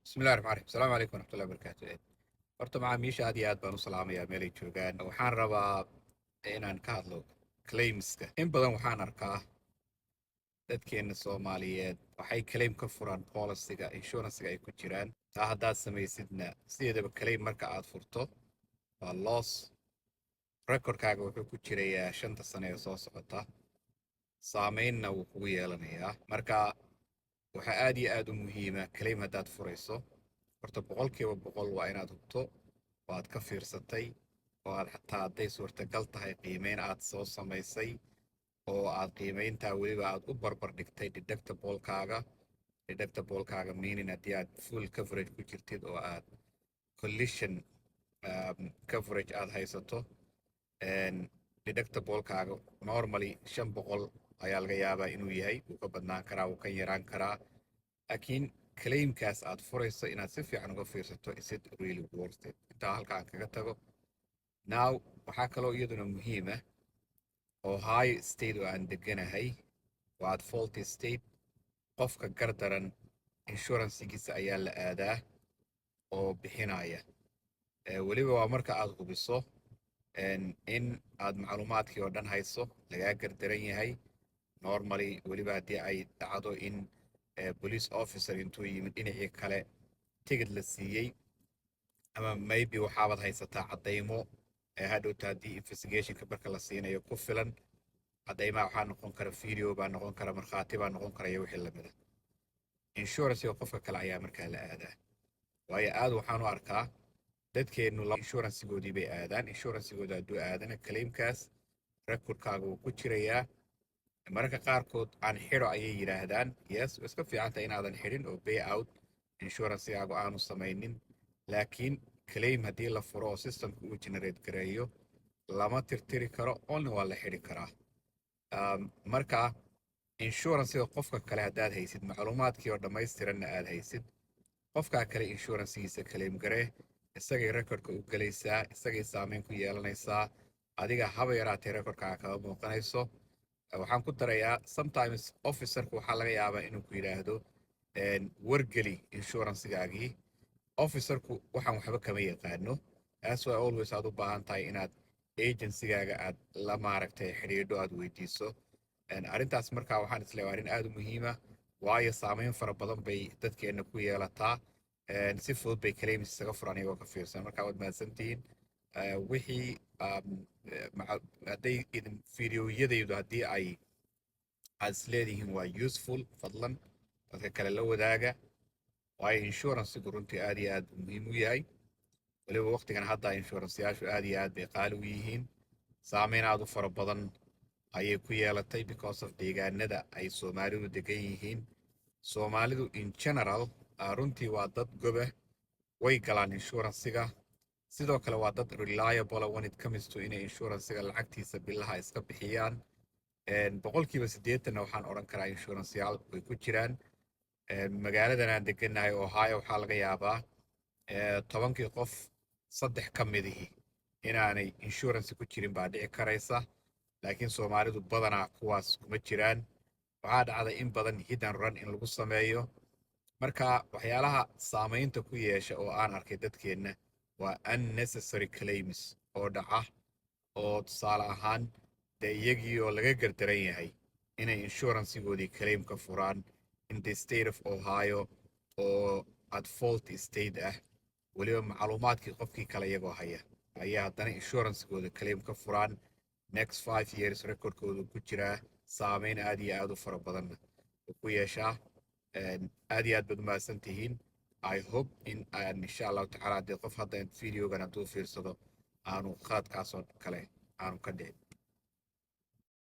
بسم الله الرحمن الرحيم السلام عليكم ورحمة الله وبركاته horta macaamiisha aad iyo aad baan u salaamayaa meelay joogaan waxaan rabaa inaan ka hadlo claimska in badan waxaan arkaa dadkeena Soomaaliyeed waxay claim ka furaan policyga insuransiga ay ku jiraan taa haddaad samaysidna sideedaba claim marka aad furto waa loss recordkaaga wuxuu ku jirayaa 5 sano ee soo socota saameynna wuu kugu yeelanayaa marka waxaa aad iyo aad u muhiima claim haddaad furayso horta 100% waa inaad hubto oo aad ka fiirsatay oo aad xataa hadday suurtagal tahay qiimeyn aad soo samaysay oo aad qiimeyntaa weliba aad u barbar dhigtay deductible-kaaga meaning haddii aad full coverage ku jirtid oo aad collision coverage aad haysato deductible-kaaga normally 500 ayaa laga yaabaa inuu yahay wuu ka badnaan karaa wuu ka yaraan karaa laakiin claimkaas aad furayso inaad si fiican uga fiirsato is it really worth it intaa halkaan kaga tago now waxaa kaloo iyaduna muhiima Ohio state oo aan deganahay waa at faulty state qofka gardaran insuransigiisa ayaa la aadaa oo bixinaya weliba waa marka aad hubiso in aad macluumaadkii oo dhan hayso lagaa gardaran yahay normally weliba haddii ay dhacdo in police officer intuu yimid dhinacii kale tigid la siiyey ama maybe waxaabaad haysataa caddaymo hadhowta haddii investigationka marka la siinayo ku filan caddaymaha waxaa noqon kara video baa noqon kara markhaati baa noqon kara iyo wixii lamida insuransiga qofka kale ayaa markaa la aadaa waayo aad waxaan u arkaa dadkeennu insuransigoodii bay aadaan insuransigooda hadduu aadana claimkaas recordkaaga wuu ku jirayaa mararka qaarkood aan xidho ayay yidhaahdaan yes way iska fiicanta inaadan xidhin oo pay out insuransigaagu aanu samaynin laakiin claim haddii la furo oo systemka uu generate gareeyo lama tirtiri karo only waa la xidhi karaa marka insuransiga qofka kale haddaad haysid macluumaadkii oo dhammaystiranna aad haysid qofkaa kale insuransigiisa claim garee isagay recordka u gelaysaa isagay saameyn ku yeelanaysaa adiga haba yaraatay recordkaaga kama muuqanayso waxaan ku darayaa sometimes officerku waxaa laga yaabaa inuu ku yidhaahdo wargeli insuransigaagii officerku waxaan waxba kama yaqaano as why always aad u baahan tahay inaad agencygaaga aad la maaragtay xidhiidho aad weydiiso arrintaas markaa waxaan isleeyahay arrin aad u muhiima waayo saameyn fara badan bay dadkeenna ku yeelataa si fudud bay claims isaga furan iyagoo ka fiirsan markaa waad mahadsantihiin wixii hadday idin fideoyadaydu haddii ay aad isleedihiin waa useful fadlan dadka kale la wadaaga waayo insuransigu runtii aad iyo aad muhiim u yahay weliba waqtigan hadda insuransiyaashu aad iyo aad bay qaali u yihiin saameyn aad u fara badan ayay ku yeelatay because of deegaanada ay soomaalidu degan yihiin soomaalidu in general runtii waa dad goba way galaan insuransiga sidoo kale waa dad reliable when it comes to inay insuransiga lacagtiisa bilaha iska bixiyaan 80% waxaan odhan karaa insuransiyaal way ku jiraan magaaladan aan degannahay Ohio waxaa laga yaabaa 10 qof 3 ka midihi inaanay insurance ku jirin baa dhici karaysa laakiin Soomaalidu badanaa kuwaas kuma jiraan waxaa dhacda in badan hit and run in lagu sameeyo marka waxyaalaha saameynta ku yeesha oo aan arkay dadkeenna waa unnecessary claims oo dhaca oo tusaale ahaan dee iyagii oo laga gardaran yahay inay insuransigoodii claim ka furaan in the state of Ohio oo at faulty state weliba macluumaadkii qofkii kale iyagoo haya ayaa haddana insuransigooda claim ka furaan next 5 years recordkooda ku jiraa saameyn aad iyo aad u fara badanna oo ku yeeshaa aad iyo aad baad umahadsan tihiin I hope in insha allahu tacaala haddii qof hadda videogan hadduu fiirsado aanu qaadkaasoo kale aanu ka dhicin